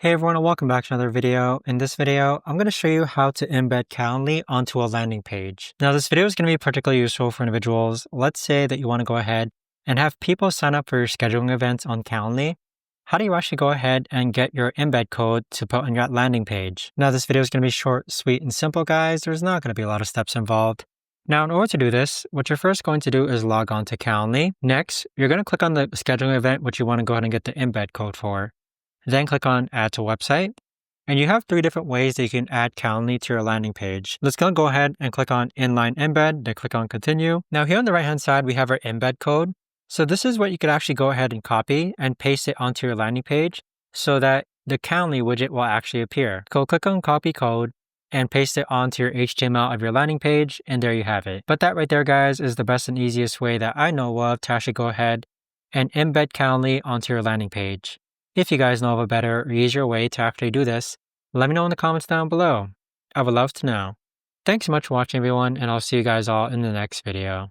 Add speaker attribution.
Speaker 1: Hey everyone, and welcome back to another video. In this video, I'm going to show you how to embed Calendly onto a landing page. Now, this video is going to be particularly useful for individuals. Let's say that you want to go ahead and have people sign up for your scheduling events on Calendly. How do you actually go ahead and get your embed code to put on your landing page? Now, this video is going to be short, sweet, and simple, guys. There's not going to be a lot of steps involved. Now, in order to do this, what you're first going to do is log on to Calendly. Next, you're going to click on the scheduling event, which you want to go ahead and get the embed code for. Then click on Add to Website. And you have 3 different ways that you can add Calendly to your landing page. Let's go ahead and click on Inline Embed, then click on Continue. Now here on the right-hand side, we have our embed code. So this is what you could actually go ahead and copy and paste it onto your landing page so that the Calendly widget will actually appear. Go click on Copy Code and paste it onto your HTML of your landing page, and there you have it. But that right there, guys, is the best and easiest way that I know of to actually go ahead and embed Calendly onto your landing page. If you guys know of a better or easier way to actually do this, let me know in the comments down below. I would love to know. Thanks so much for watching, everyone, and I'll see you guys all in the next video.